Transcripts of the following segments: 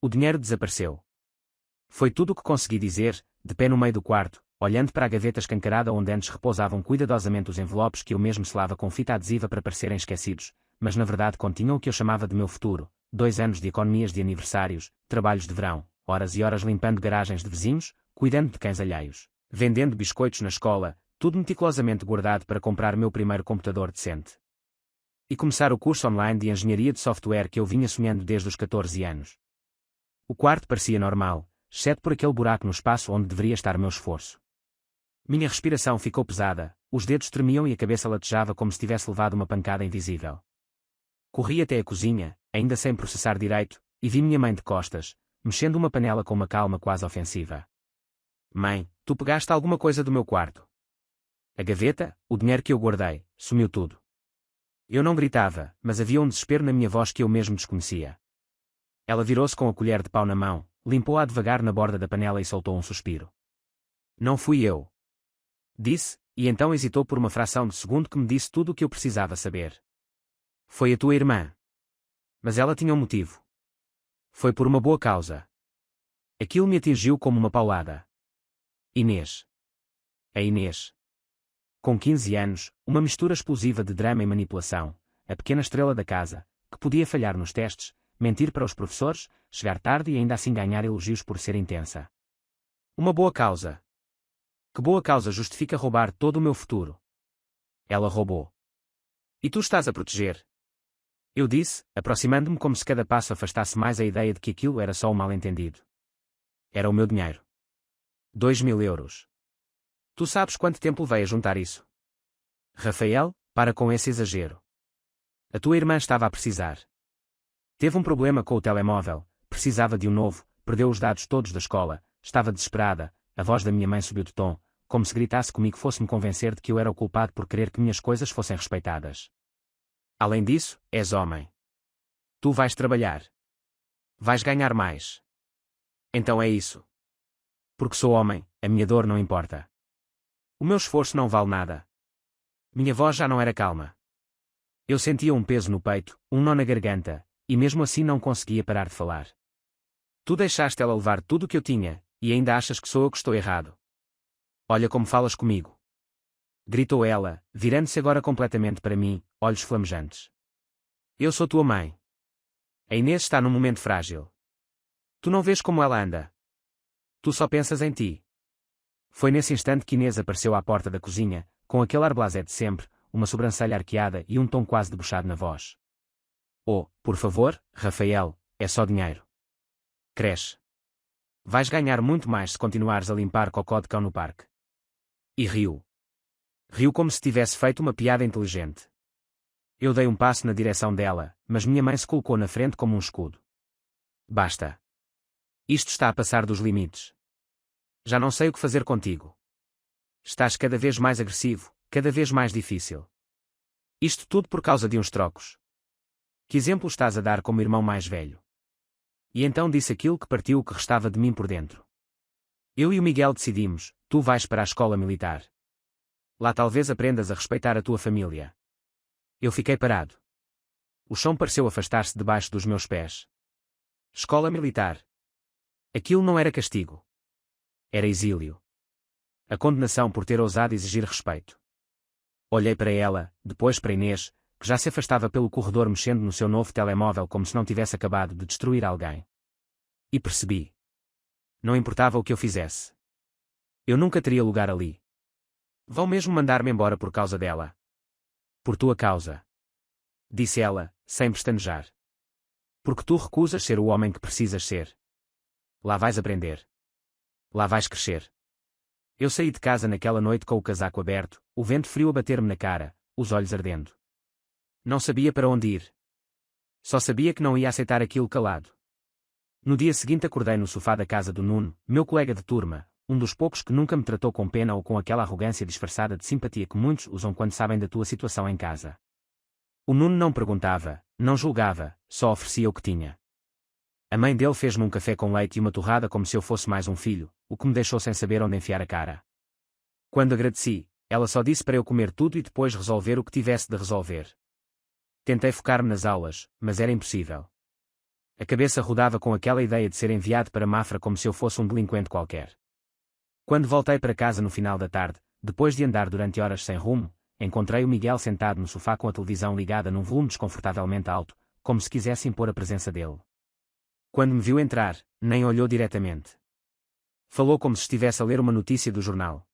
O dinheiro desapareceu. Foi tudo o que consegui dizer, de pé no meio do quarto, olhando para a gaveta escancarada onde antes repousavam cuidadosamente os envelopes que eu mesmo selava com fita adesiva para parecerem esquecidos, mas na verdade continham o que eu chamava de meu futuro: 2 anos de economias de aniversários, trabalhos de verão, horas e horas limpando garagens de vizinhos, cuidando de cães alheios, vendendo biscoitos na escola, tudo meticulosamente guardado para comprar meu primeiro computador decente. E começar o curso online de engenharia de software que eu vinha sonhando desde os 14 anos. O quarto parecia normal, exceto por aquele buraco no espaço onde deveria estar meu esforço. Minha respiração ficou pesada, os dedos tremiam e a cabeça latejava como se tivesse levado uma pancada invisível. Corri até a cozinha, ainda sem processar direito, e vi minha mãe de costas, mexendo uma panela com uma calma quase ofensiva. Mãe, tu pegaste alguma coisa do meu quarto? A gaveta, o dinheiro que eu guardei, sumiu tudo. Eu não gritava, mas havia um desespero na minha voz que eu mesmo desconhecia. Ela virou-se com a colher de pau na mão, limpou-a devagar na borda da panela e soltou um suspiro. Não fui eu. Disse, e então hesitou por uma fração de segundo que me disse tudo o que eu precisava saber. Foi a tua irmã. Mas ela tinha um motivo. Foi por uma boa causa. Aquilo me atingiu como uma paulada. Inês. A Inês. Com 15 anos, uma mistura explosiva de drama e manipulação, a pequena estrela da casa, que podia falhar nos testes, mentir para os professores, chegar tarde e ainda assim ganhar elogios por ser intensa. Uma boa causa. Que boa causa justifica roubar todo o meu futuro? Ela roubou. E tu estás a proteger? Eu disse, aproximando-me como se cada passo afastasse mais a ideia de que aquilo era só um mal-entendido. Era o meu dinheiro. 2.000 euros. Tu sabes quanto tempo levei a juntar isso? Rafael, para com esse exagero. A tua irmã estava a precisar. Teve um problema com o telemóvel, precisava de um novo, perdeu os dados todos da escola, estava desesperada, a voz da minha mãe subiu de tom, como se gritasse comigo fosse-me convencer de que eu era o culpado por querer que minhas coisas fossem respeitadas. Além disso, és homem. Tu vais trabalhar. Vais ganhar mais. Então é isso. Porque sou homem, a minha dor não importa. O meu esforço não vale nada. Minha voz já não era calma. Eu sentia um peso no peito, um nó na garganta, e mesmo assim não conseguia parar de falar. Tu deixaste ela levar tudo o que eu tinha, e ainda achas que sou eu que estou errado. Olha como falas comigo. Gritou ela, virando-se agora completamente para mim, olhos flamejantes. Eu sou tua mãe. A Inês está num momento frágil. Tu não vês como ela anda. Tu só pensas em ti. Foi nesse instante que Inês apareceu à porta da cozinha, com aquele ar blasé de sempre, uma sobrancelha arqueada e um tom quase debochado na voz. Oh, por favor, Rafael, é só dinheiro. Cresce. Vais ganhar muito mais se continuares a limpar cocó de cão no parque. E riu. Riu como se tivesse feito uma piada inteligente. Eu dei um passo na direção dela, mas minha mãe se colocou na frente como um escudo. Basta. Isto está a passar dos limites. Já não sei o que fazer contigo. Estás cada vez mais agressivo, cada vez mais difícil. Isto tudo por causa de uns trocos. Que exemplo estás a dar como irmão mais velho? E então disse aquilo que partiu o que restava de mim por dentro. Eu e o Miguel decidimos, tu vais para a escola militar. Lá talvez aprendas a respeitar a tua família. Eu fiquei parado. O chão pareceu afastar-se debaixo dos meus pés. Escola militar. Aquilo não era castigo. Era exílio. A condenação por ter ousado exigir respeito. Olhei para ela, depois para Inês, que já se afastava pelo corredor mexendo no seu novo telemóvel como se não tivesse acabado de destruir alguém. E percebi. Não importava o que eu fizesse. Eu nunca teria lugar ali. Vão mesmo mandar-me embora por causa dela. Por tua causa. Disse ela, sem pestanejar. Porque tu recusas ser o homem que precisas ser. Lá vais aprender. Lá vais crescer. Eu saí de casa naquela noite com o casaco aberto, o vento frio a bater-me na cara, os olhos ardendo. Não sabia para onde ir. Só sabia que não ia aceitar aquilo calado. No dia seguinte acordei no sofá da casa do Nuno, meu colega de turma, um dos poucos que nunca me tratou com pena ou com aquela arrogância disfarçada de simpatia que muitos usam quando sabem da tua situação em casa. O Nuno não perguntava, não julgava, só oferecia o que tinha. A mãe dele fez-me um café com leite e uma torrada como se eu fosse mais um filho, o que me deixou sem saber onde enfiar a cara. Quando agradeci, ela só disse para eu comer tudo e depois resolver o que tivesse de resolver. Tentei focar-me nas aulas, mas era impossível. A cabeça rodava com aquela ideia de ser enviado para Mafra como se eu fosse um delinquente qualquer. Quando voltei para casa no final da tarde, depois de andar durante horas sem rumo, encontrei o Miguel sentado no sofá com a televisão ligada num volume desconfortavelmente alto, como se quisesse impor a presença dele. Quando me viu entrar, nem olhou diretamente. Falou como se estivesse a ler uma notícia do jornal.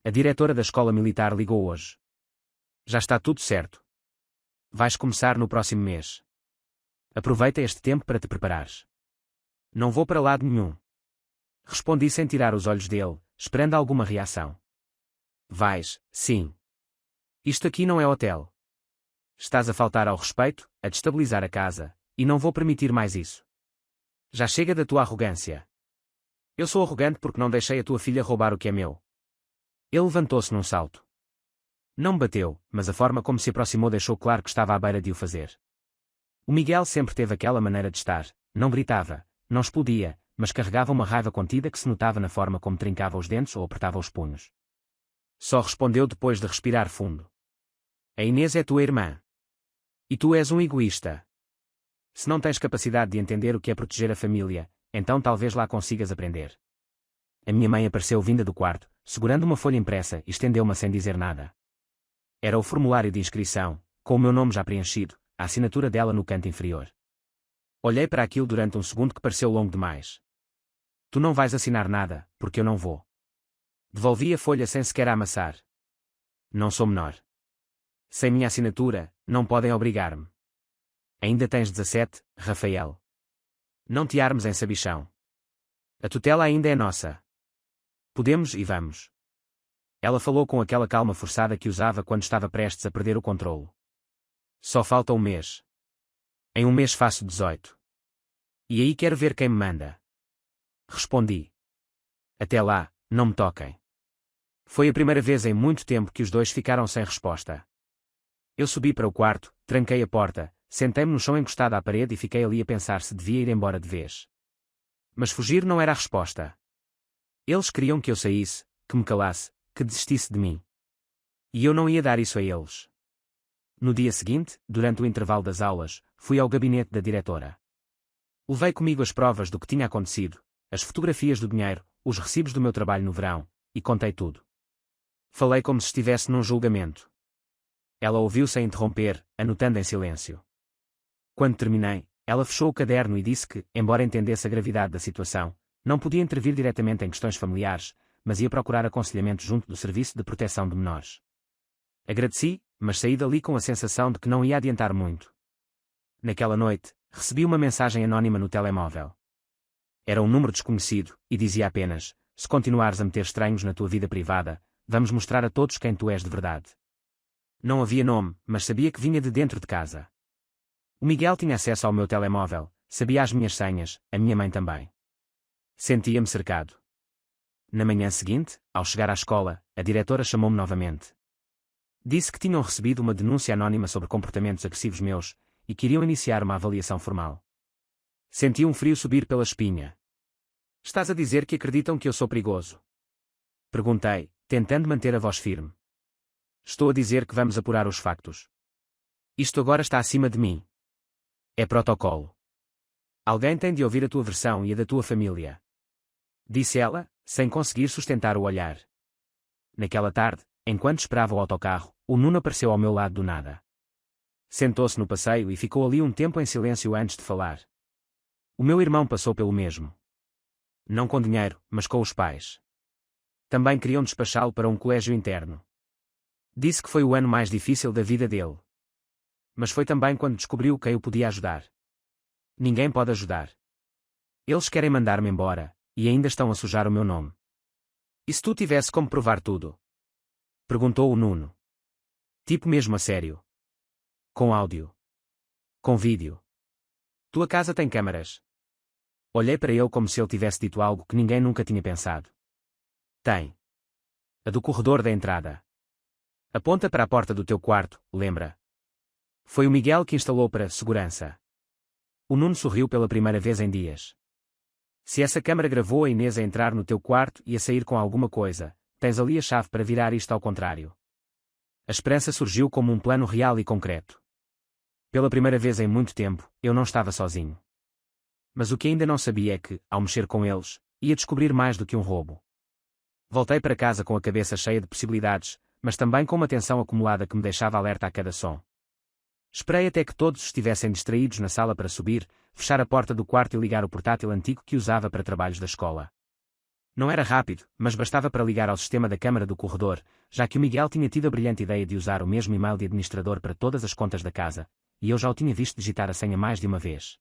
A diretora da escola militar ligou hoje. Já está tudo certo. Vais começar no próximo mês. Aproveita este tempo para te preparares. Não vou para lado nenhum. Respondi sem tirar os olhos dele, esperando alguma reação. Vais, sim. Isto aqui não é hotel. Estás a faltar ao respeito, a destabilizar a casa, e não vou permitir mais isso. Já chega da tua arrogância. Eu sou arrogante porque não deixei a tua filha roubar o que é meu. Ele levantou-se num salto. Não me bateu, mas a forma como se aproximou deixou claro que estava à beira de o fazer. O Miguel sempre teve aquela maneira de estar, não gritava, não explodia, mas carregava uma raiva contida que se notava na forma como trincava os dentes ou apertava os punhos. Só respondeu depois de respirar fundo. A Inês é tua irmã. E tu és um egoísta. Se não tens capacidade de entender o que é proteger a família, então talvez lá consigas aprender. A minha mãe apareceu vinda do quarto, segurando uma folha impressa e estendeu-me sem dizer nada. Era o formulário de inscrição, com o meu nome já preenchido, a assinatura dela no canto inferior. Olhei para aquilo durante um segundo que pareceu longo demais. Tu não vais assinar nada, porque eu não vou. Devolvi a folha sem sequer a amassar. Não sou menor. Sem minha assinatura, não podem obrigar-me. Ainda tens 17, Rafael. Não te armes em sabichão. A tutela ainda é nossa. Podemos e vamos. Ela falou com aquela calma forçada que usava quando estava prestes a perder o controlo. Só falta um mês. Em um mês faço 18. E aí quero ver quem me manda. Respondi. Até lá, não me toquem. Foi a primeira vez em muito tempo que os dois ficaram sem resposta. Eu subi para o quarto, tranquei a porta, sentei-me no chão encostado à parede e fiquei ali a pensar se devia ir embora de vez. Mas fugir não era a resposta. Eles queriam que eu saísse, que me calasse, que desistisse de mim. E eu não ia dar isso a eles. No dia seguinte, durante o intervalo das aulas, fui ao gabinete da diretora. Levei comigo as provas do que tinha acontecido, as fotografias do dinheiro, os recibos do meu trabalho no verão, e contei tudo. Falei como se estivesse num julgamento. Ela ouviu sem interromper, anotando em silêncio. Quando terminei, ela fechou o caderno e disse que, embora entendesse a gravidade da situação, não podia intervir diretamente em questões familiares, mas ia procurar aconselhamento junto do Serviço de Proteção de Menores. Agradeci, mas saí dali com a sensação de que não ia adiantar muito. Naquela noite, recebi uma mensagem anónima no telemóvel. Era um número desconhecido, e dizia apenas: se continuares a meter estranhos na tua vida privada, vamos mostrar a todos quem tu és de verdade. Não havia nome, mas sabia que vinha de dentro de casa. O Miguel tinha acesso ao meu telemóvel, sabia as minhas senhas, a minha mãe também. Sentia-me cercado. Na manhã seguinte, ao chegar à escola, a diretora chamou-me novamente. Disse que tinham recebido uma denúncia anónima sobre comportamentos agressivos meus, e queriam iniciar uma avaliação formal. Senti um frio subir pela espinha. Estás a dizer que acreditam que eu sou perigoso? Perguntei, tentando manter a voz firme. Estou a dizer que vamos apurar os factos. Isto agora está acima de mim. É protocolo. Alguém tem de ouvir a tua versão e a da tua família. Disse ela, sem conseguir sustentar o olhar. Naquela tarde, enquanto esperava o autocarro, o Nuno apareceu ao meu lado do nada. Sentou-se no passeio e ficou ali um tempo em silêncio antes de falar. O meu irmão passou pelo mesmo. Não com dinheiro, mas com os pais. Também queriam despachá-lo para um colégio interno. Disse que foi o ano mais difícil da vida dele. Mas foi também quando descobriu quem o podia ajudar. Ninguém pode ajudar. Eles querem mandar-me embora, e ainda estão a sujar o meu nome. E se tu tivesse como provar tudo? Perguntou o Nuno. Tipo mesmo a sério. Com áudio. Com vídeo. Tua casa tem câmaras. Olhei para ele como se ele tivesse dito algo que ninguém nunca tinha pensado. Tem. A do corredor da entrada. Aponta para a porta do teu quarto, lembra? Foi o Miguel que instalou para segurança. O Nuno sorriu pela primeira vez em dias. Se essa câmara gravou a Inês a entrar no teu quarto e a sair com alguma coisa, tens ali a chave para virar isto ao contrário. A esperança surgiu como um plano real e concreto. Pela primeira vez em muito tempo, eu não estava sozinho. Mas o que ainda não sabia é que, ao mexer com eles, ia descobrir mais do que um roubo. Voltei para casa com a cabeça cheia de possibilidades, mas também com uma tensão acumulada que me deixava alerta a cada som. Esperei até que todos estivessem distraídos na sala para subir, fechar a porta do quarto e ligar o portátil antigo que usava para trabalhos da escola. Não era rápido, mas bastava para ligar ao sistema da câmara do corredor, já que o Miguel tinha tido a brilhante ideia de usar o mesmo e-mail de administrador para todas as contas da casa, e eu já o tinha visto digitar a senha mais de uma vez.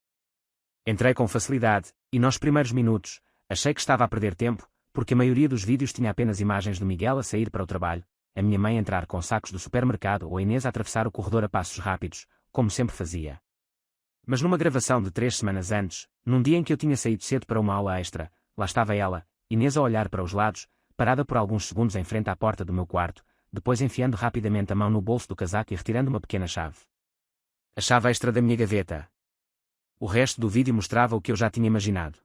Entrei com facilidade, e nos primeiros minutos, achei que estava a perder tempo, porque a maioria dos vídeos tinha apenas imagens do Miguel a sair para o trabalho, a minha mãe a entrar com sacos do supermercado ou a Inês a atravessar o corredor a passos rápidos, como sempre fazia. Mas numa gravação de 3 semanas antes, num dia em que eu tinha saído cedo para uma aula extra, lá estava ela, Inês a olhar para os lados, parada por alguns segundos em frente à porta do meu quarto, depois enfiando rapidamente a mão no bolso do casaco e retirando uma pequena chave. A chave extra da minha gaveta. O resto do vídeo mostrava o que eu já tinha imaginado.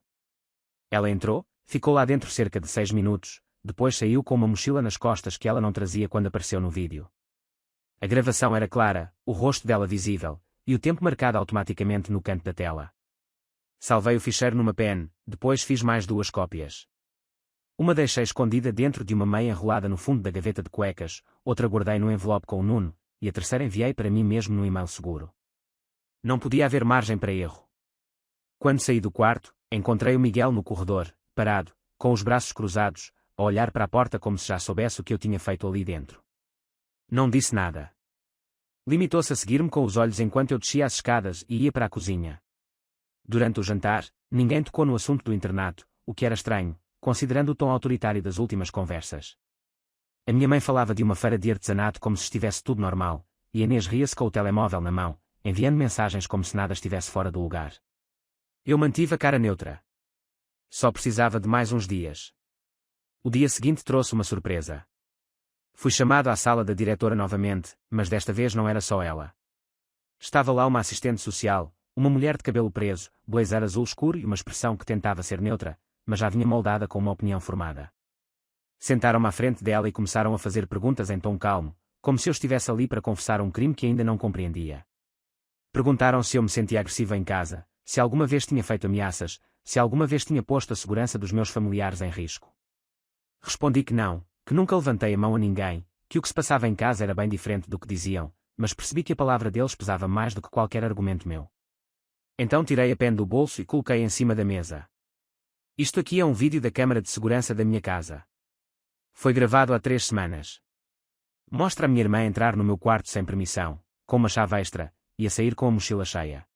Ela entrou, ficou lá dentro cerca de 6 minutos, depois saiu com uma mochila nas costas que ela não trazia quando apareceu no vídeo. A gravação era clara, o rosto dela visível, e o tempo marcado automaticamente no canto da tela. Salvei o ficheiro numa pen, depois fiz mais 2 cópias. Uma deixei escondida dentro de uma meia enrolada no fundo da gaveta de cuecas, outra guardei no envelope com o Nuno, e a terceira enviei para mim mesmo no e-mail seguro. Não podia haver margem para erro. Quando saí do quarto, encontrei o Miguel no corredor, parado, com os braços cruzados, a olhar para a porta como se já soubesse o que eu tinha feito ali dentro. Não disse nada. Limitou-se a seguir-me com os olhos enquanto eu descia as escadas e ia para a cozinha. Durante o jantar, ninguém tocou no assunto do internato, o que era estranho, considerando o tom autoritário das últimas conversas. A minha mãe falava de uma feira de artesanato como se estivesse tudo normal, e a Inês ria-se com o telemóvel na mão, enviando mensagens como se nada estivesse fora do lugar. Eu mantive a cara neutra. Só precisava de mais uns dias. O dia seguinte trouxe uma surpresa. Fui chamado à sala da diretora novamente, mas desta vez não era só ela. Estava lá uma assistente social, uma mulher de cabelo preso, blazer azul escuro e uma expressão que tentava ser neutra, mas já vinha moldada com uma opinião formada. Sentaram-me à frente dela e começaram a fazer perguntas em tom calmo, como se eu estivesse ali para confessar um crime que ainda não compreendia. Perguntaram se eu me sentia agressiva em casa, se alguma vez tinha feito ameaças, se alguma vez tinha posto a segurança dos meus familiares em risco. Respondi que não, que nunca levantei a mão a ninguém, que o que se passava em casa era bem diferente do que diziam, mas percebi que a palavra deles pesava mais do que qualquer argumento meu. Então tirei a pen do bolso e coloquei em cima da mesa. Isto aqui é um vídeo da câmara de segurança da minha casa. Foi gravado há 3 semanas. Mostra a minha irmã entrar no meu quarto sem permissão, com uma chave extra, e a sair com a mochila cheia.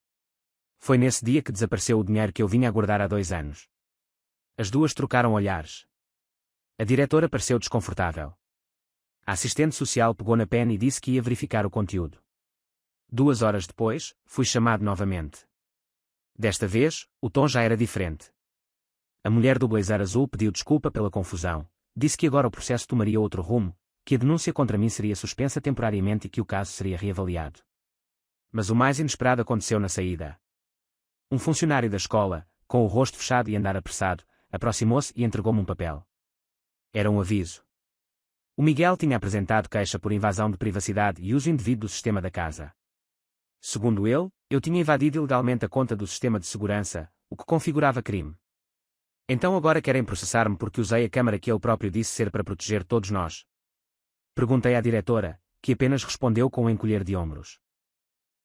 Foi nesse dia que desapareceu o dinheiro que eu vinha a guardar há 2 anos. As duas trocaram olhares. A diretora pareceu desconfortável. A assistente social pegou na pen e disse que ia verificar o conteúdo. 2 horas depois, fui chamado novamente. Desta vez, o tom já era diferente. A mulher do blazer azul pediu desculpa pela confusão, disse que agora o processo tomaria outro rumo, que a denúncia contra mim seria suspensa temporariamente e que o caso seria reavaliado. Mas o mais inesperado aconteceu na saída. Um funcionário da escola, com o rosto fechado e andar apressado, aproximou-se e entregou-me um papel. Era um aviso. O Miguel tinha apresentado queixa por invasão de privacidade e uso indevido do sistema da casa. Segundo ele, eu tinha invadido ilegalmente a conta do sistema de segurança, o que configurava crime. Então agora querem processar-me porque usei a câmara que ele próprio disse ser para proteger todos nós? Perguntei à diretora, que apenas respondeu com um encolher de ombros.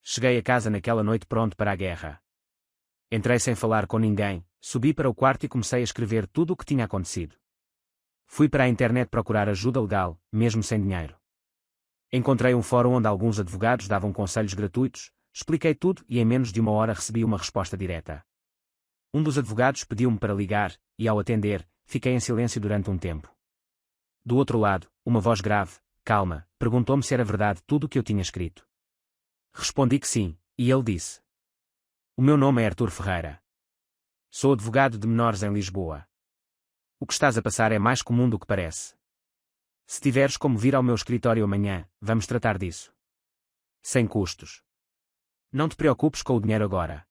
Cheguei a casa naquela noite pronto para a guerra. Entrei sem falar com ninguém, subi para o quarto e comecei a escrever tudo o que tinha acontecido. Fui para a internet procurar ajuda legal, mesmo sem dinheiro. Encontrei um fórum onde alguns advogados davam conselhos gratuitos, expliquei tudo e em menos de 1 hora recebi uma resposta direta. Um dos advogados pediu-me para ligar, e ao atender, fiquei em silêncio durante um tempo. Do outro lado, uma voz grave, calma, perguntou-me se era verdade tudo o que eu tinha escrito. Respondi que sim, e ele disse: O meu nome é Artur Ferreira. Sou advogado de menores em Lisboa. O que estás a passar é mais comum do que parece. Se tiveres como vir ao meu escritório amanhã, vamos tratar disso. Sem custos. Não te preocupes com o dinheiro agora.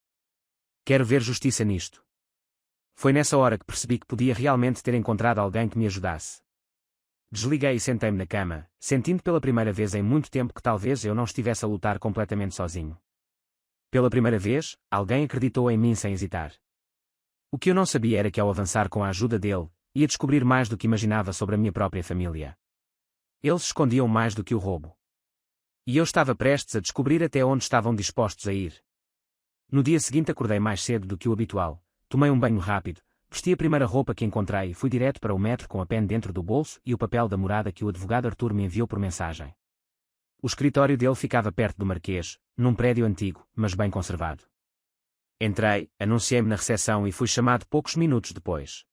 Quero ver justiça nisto. Foi nessa hora que percebi que podia realmente ter encontrado alguém que me ajudasse. Desliguei e sentei-me na cama, sentindo pela primeira vez em muito tempo que talvez eu não estivesse a lutar completamente sozinho. Pela primeira vez, alguém acreditou em mim sem hesitar. O que eu não sabia era que ao avançar com a ajuda dele, ia descobrir mais do que imaginava sobre a minha própria família. Eles escondiam mais do que o roubo. E eu estava prestes a descobrir até onde estavam dispostos a ir. No dia seguinte acordei mais cedo do que o habitual, tomei um banho rápido, vesti a primeira roupa que encontrei e fui direto para o metro com a pen dentro do bolso e o papel da morada que o advogado Arthur me enviou por mensagem. O escritório dele ficava perto do Marquês, num prédio antigo, mas bem conservado. Entrei, anunciei-me na recepção e fui chamado poucos minutos depois.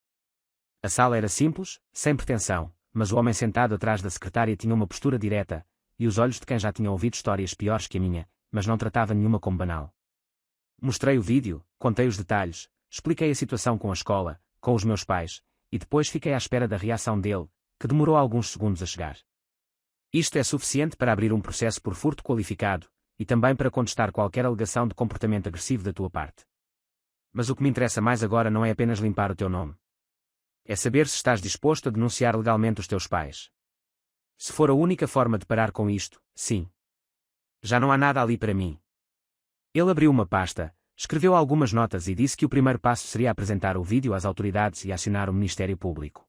A sala era simples, sem pretensão, mas o homem sentado atrás da secretária tinha uma postura direta, e os olhos de quem já tinha ouvido histórias piores que a minha, mas não tratava nenhuma como banal. Mostrei o vídeo, contei os detalhes, expliquei a situação com a escola, com os meus pais, e depois fiquei à espera da reação dele, que demorou alguns segundos a chegar. Isto é suficiente para abrir um processo por furto qualificado, e também para contestar qualquer alegação de comportamento agressivo da tua parte. Mas o que me interessa mais agora não é apenas limpar o teu nome. É saber se estás disposto a denunciar legalmente os teus pais. Se for a única forma de parar com isto, sim. Já não há nada ali para mim. Ele abriu uma pasta, escreveu algumas notas e disse que o primeiro passo seria apresentar o vídeo às autoridades e acionar o Ministério Público.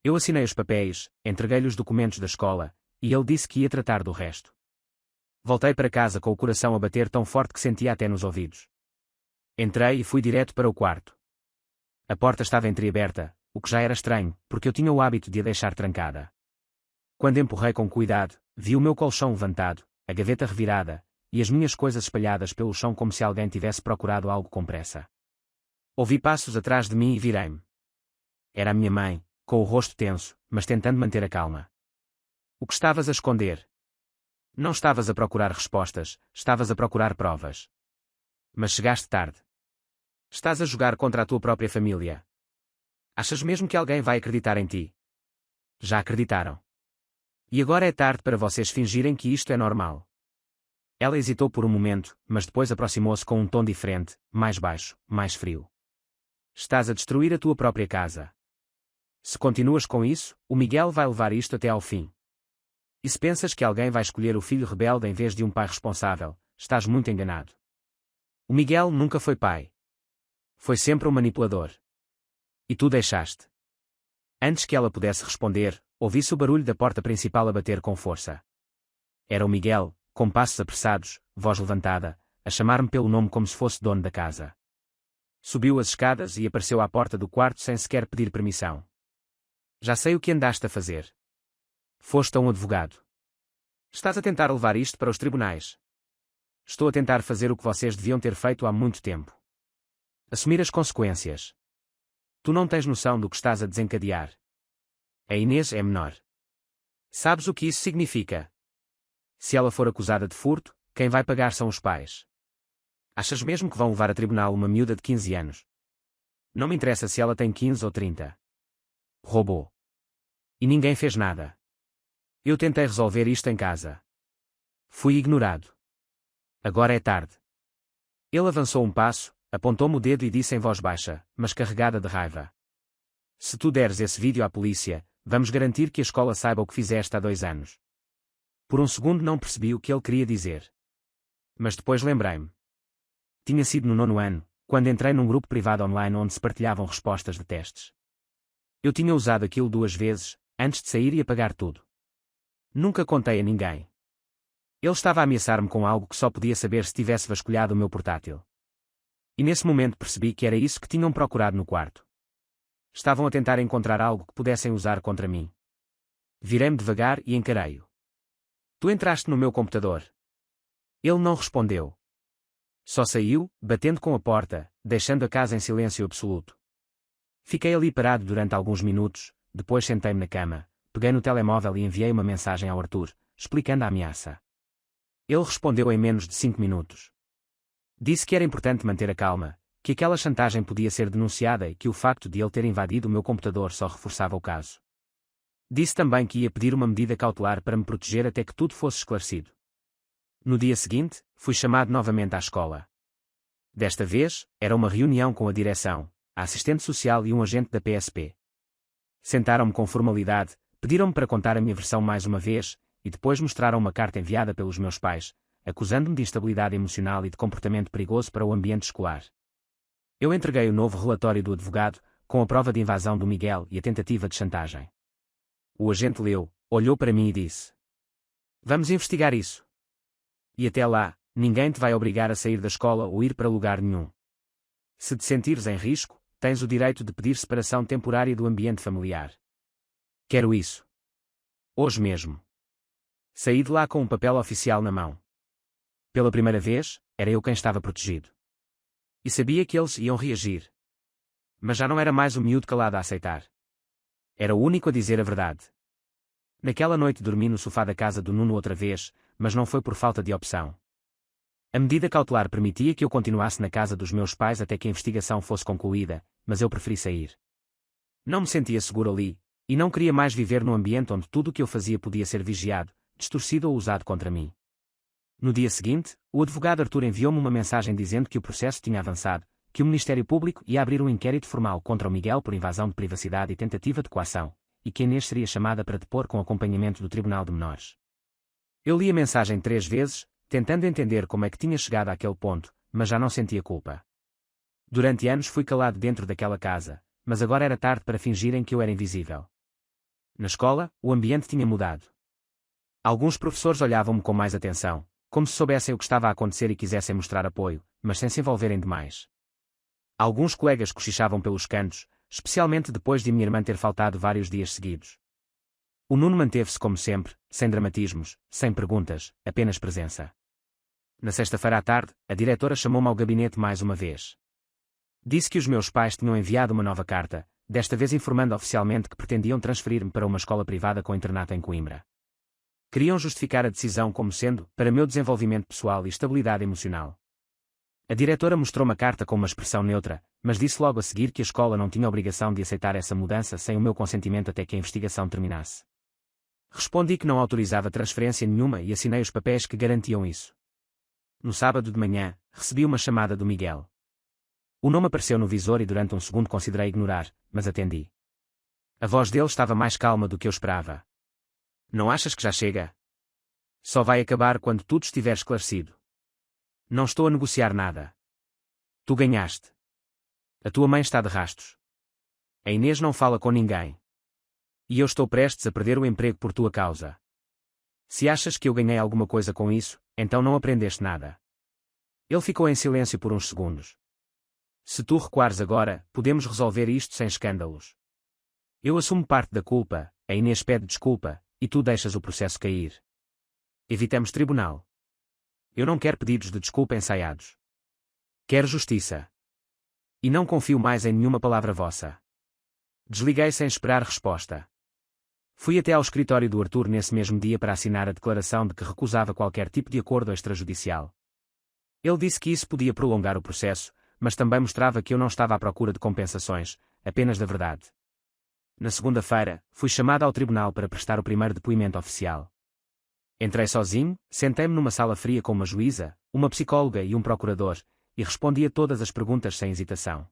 Eu assinei os papéis, entreguei-lhe os documentos da escola, e ele disse que ia tratar do resto. Voltei para casa com o coração a bater tão forte que sentia até nos ouvidos. Entrei e fui direto para o quarto. A porta estava entreaberta, o que já era estranho, porque eu tinha o hábito de a deixar trancada. Quando empurrei com cuidado, vi o meu colchão levantado, a gaveta revirada, e as minhas coisas espalhadas pelo chão como se alguém tivesse procurado algo com pressa. Ouvi passos atrás de mim e virei-me. Era a minha mãe, com o rosto tenso, mas tentando manter a calma. O que estavas a esconder? Não estavas a procurar respostas, estavas a procurar provas. Mas chegaste tarde. Estás a jogar contra a tua própria família. Achas mesmo que alguém vai acreditar em ti? Já acreditaram. E agora é tarde para vocês fingirem que isto é normal. Ela hesitou por um momento, mas depois aproximou-se com um tom diferente, mais baixo, mais frio. Estás a destruir a tua própria casa. Se continuas com isso, o Miguel vai levar isto até ao fim. E se pensas que alguém vai escolher o filho rebelde em vez de um pai responsável, estás muito enganado. O Miguel nunca foi pai. Foi sempre um manipulador. E tu deixaste. Antes que ela pudesse responder, ouvi-se o barulho da porta principal a bater com força. Era o Miguel, com passos apressados, voz levantada, a chamar-me pelo nome como se fosse dono da casa. Subiu as escadas e apareceu à porta do quarto sem sequer pedir permissão. Já sei o que andaste a fazer. Foste a um advogado. Estás a tentar levar isto para os tribunais. Estou a tentar fazer o que vocês deviam ter feito há muito tempo. Assumir as consequências. Tu não tens noção do que estás a desencadear. A Inês é menor. Sabes o que isso significa? Se ela for acusada de furto, quem vai pagar são os pais. Achas mesmo que vão levar a tribunal uma miúda de 15 anos? Não me interessa se ela tem 15 ou 30. Roubou. E ninguém fez nada. Eu tentei resolver isto em casa. Fui ignorado. Agora é tarde. Ele avançou um passo, apontou-me o dedo e disse em voz baixa, mas carregada de raiva. Se tu deres esse vídeo à polícia, vamos garantir que a escola saiba o que fizeste há 2 anos. Por um segundo não percebi o que ele queria dizer. Mas depois lembrei-me. Tinha sido no 9º ano, quando entrei num grupo privado online onde se partilhavam respostas de testes. Eu tinha usado aquilo 2 vezes, antes de sair e apagar tudo. Nunca contei a ninguém. Ele estava a ameaçar-me com algo que só podia saber se tivesse vasculhado o meu portátil. E nesse momento percebi que era isso que tinham procurado no quarto. Estavam a tentar encontrar algo que pudessem usar contra mim. Virei-me devagar e encarei-o. Tu entraste no meu computador. Ele não respondeu. Só saiu, batendo com a porta, deixando a casa em silêncio absoluto. Fiquei ali parado durante alguns minutos, depois sentei-me na cama, peguei no telemóvel e enviei uma mensagem ao Arthur, explicando a ameaça. Ele respondeu em menos de 5 minutos. Disse que era importante manter a calma, que aquela chantagem podia ser denunciada e que o facto de ele ter invadido o meu computador só reforçava o caso. Disse também que ia pedir uma medida cautelar para me proteger até que tudo fosse esclarecido. No dia seguinte, fui chamado novamente à escola. Desta vez, era uma reunião com a direção, a assistente social e um agente da PSP. Sentaram-me com formalidade, pediram-me para contar a minha versão mais uma vez, e depois mostraram uma carta enviada pelos meus pais, acusando-me de instabilidade emocional e de comportamento perigoso para o ambiente escolar. Eu entreguei o novo relatório do advogado, com a prova de invasão do Miguel e a tentativa de chantagem. O agente leu, olhou para mim e disse: "Vamos investigar isso. E até lá, ninguém te vai obrigar a sair da escola ou ir para lugar nenhum. Se te sentires em risco, tens o direito de pedir separação temporária do ambiente familiar." Quero isso. Hoje mesmo. Saí de lá com um papel oficial na mão. Pela primeira vez, era eu quem estava protegido. E sabia que eles iam reagir. Mas já não era mais o miúdo calado a aceitar. Era o único a dizer a verdade. Naquela noite dormi no sofá da casa do Nuno outra vez, mas não foi por falta de opção. A medida cautelar permitia que eu continuasse na casa dos meus pais até que a investigação fosse concluída, mas eu preferi sair. Não me sentia seguro ali, e não queria mais viver num ambiente onde tudo o que eu fazia podia ser vigiado, distorcido ou usado contra mim. No dia seguinte, o advogado Arthur enviou-me uma mensagem dizendo que o processo tinha avançado, que o Ministério Público ia abrir um inquérito formal contra o Miguel por invasão de privacidade e tentativa de coação, e que a Inês seria chamada para depor com acompanhamento do Tribunal de Menores. Eu li a mensagem 3 vezes, tentando entender como é que tinha chegado àquele ponto, mas já não sentia culpa. Durante anos fui calado dentro daquela casa, mas agora era tarde para fingirem que eu era invisível. Na escola, o ambiente tinha mudado. Alguns professores olhavam-me com mais atenção, como se soubessem o que estava a acontecer e quisessem mostrar apoio, mas sem se envolverem demais. Alguns colegas cochichavam pelos cantos, especialmente depois de minha irmã ter faltado vários dias seguidos. O Nuno manteve-se como sempre, sem dramatismos, sem perguntas, apenas presença. Na sexta-feira à tarde, a diretora chamou-me ao gabinete mais uma vez. Disse que os meus pais tinham enviado uma nova carta, desta vez informando oficialmente que pretendiam transferir-me para uma escola privada com internato em Coimbra. Queriam justificar a decisão como sendo para meu desenvolvimento pessoal e estabilidade emocional. A diretora mostrou-me a carta com uma expressão neutra, mas disse logo a seguir que a escola não tinha obrigação de aceitar essa mudança sem o meu consentimento até que a investigação terminasse. Respondi que não autorizava transferência nenhuma e assinei os papéis que garantiam isso. No sábado de manhã, recebi uma chamada do Miguel. O nome apareceu no visor e durante um segundo considerei ignorar, mas atendi. A voz dele estava mais calma do que eu esperava. "Não achas que já chega? Só vai acabar quando tudo estiver esclarecido. Não estou a negociar nada. Tu ganhaste. A tua mãe está de rastos. A Inês não fala com ninguém. E eu estou prestes a perder o emprego por tua causa. Se achas que eu ganhei alguma coisa com isso, então não aprendeste nada." Ele ficou em silêncio por uns segundos. "Se tu recuares agora, podemos resolver isto sem escândalos. Eu assumo parte da culpa, a Inês pede desculpa, e tu deixas o processo cair. Evitamos tribunal. Eu não quero pedidos de desculpa ensaiados. Quero justiça. E não confio mais em nenhuma palavra vossa." Desliguei sem esperar resposta. Fui até ao escritório do Arthur nesse mesmo dia para assinar a declaração de que recusava qualquer tipo de acordo extrajudicial. Ele disse que isso podia prolongar o processo, mas também mostrava que eu não estava à procura de compensações, apenas da verdade. Na segunda-feira, fui chamado ao tribunal para prestar o primeiro depoimento oficial. Entrei sozinho, sentei-me numa sala fria com uma juíza, uma psicóloga e um procurador, e respondi a todas as perguntas sem hesitação.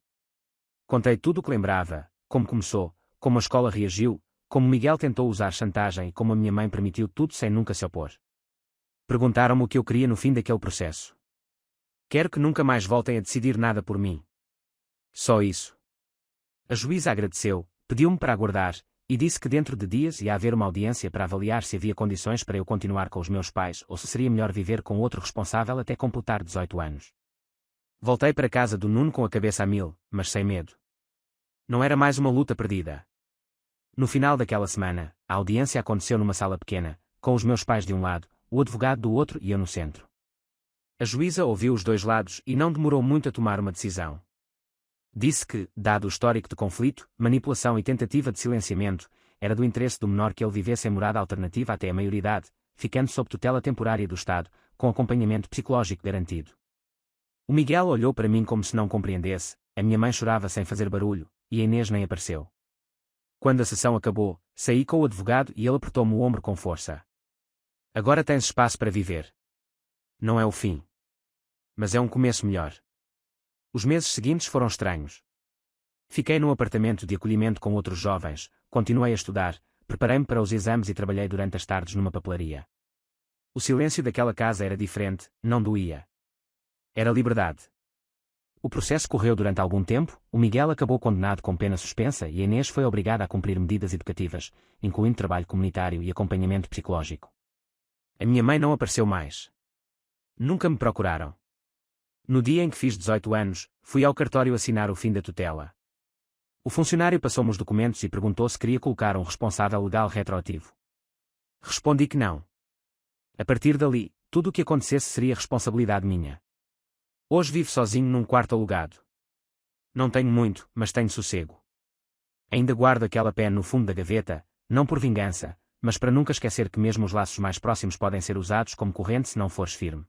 Contei tudo o que lembrava, como começou, como a escola reagiu, como Miguel tentou usar chantagem e como a minha mãe permitiu tudo sem nunca se opor. Perguntaram-me o que eu queria no fim daquele processo. Quero que nunca mais voltem a decidir nada por mim. Só isso. A juíza agradeceu, pediu-me para aguardar, e disse que dentro de dias ia haver uma audiência para avaliar se havia condições para eu continuar com os meus pais ou se seria melhor viver com outro responsável até completar 18 anos. Voltei para casa do Nuno com a cabeça a mil, mas sem medo. Não era mais uma luta perdida. No final daquela semana, a audiência aconteceu numa sala pequena, com os meus pais de um lado, o advogado do outro e eu no centro. A juíza ouviu os dois lados e não demorou muito a tomar uma decisão. Disse que, dado o histórico de conflito, manipulação e tentativa de silenciamento, era do interesse do menor que ele vivesse em morada alternativa até a maioridade, ficando sob tutela temporária do Estado, com acompanhamento psicológico garantido. O Miguel olhou para mim como se não compreendesse, a minha mãe chorava sem fazer barulho, e a Inês nem apareceu. Quando a sessão acabou, saí com o advogado e ele apertou-me o ombro com força. "Agora tens espaço para viver. Não é o fim. Mas é um começo melhor." Os meses seguintes foram estranhos. Fiquei num apartamento de acolhimento com outros jovens, continuei a estudar, preparei-me para os exames e trabalhei durante as tardes numa papelaria. O silêncio daquela casa era diferente, não doía. Era liberdade. O processo correu durante algum tempo, o Miguel acabou condenado com pena suspensa e a Inês foi obrigada a cumprir medidas educativas, incluindo trabalho comunitário e acompanhamento psicológico. A minha mãe não apareceu mais. Nunca me procuraram. No dia em que fiz 18 anos, fui ao cartório assinar o fim da tutela. O funcionário passou-me os documentos e perguntou se queria colocar um responsável legal retroativo. Respondi que não. A partir dali, tudo o que acontecesse seria responsabilidade minha. Hoje vivo sozinho num quarto alugado. Não tenho muito, mas tenho sossego. Ainda guardo aquela pena no fundo da gaveta, não por vingança, mas para nunca esquecer que mesmo os laços mais próximos podem ser usados como corrente se não fores firme.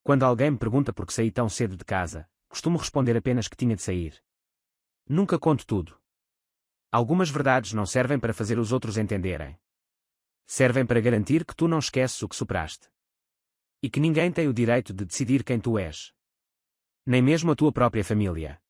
Quando alguém me pergunta por que saí tão cedo de casa, costumo responder apenas que tinha de sair. Nunca conto tudo. Algumas verdades não servem para fazer os outros entenderem. Servem para garantir que tu não esqueces o que superaste. E que ninguém tem o direito de decidir quem tu és. Nem mesmo a tua própria família.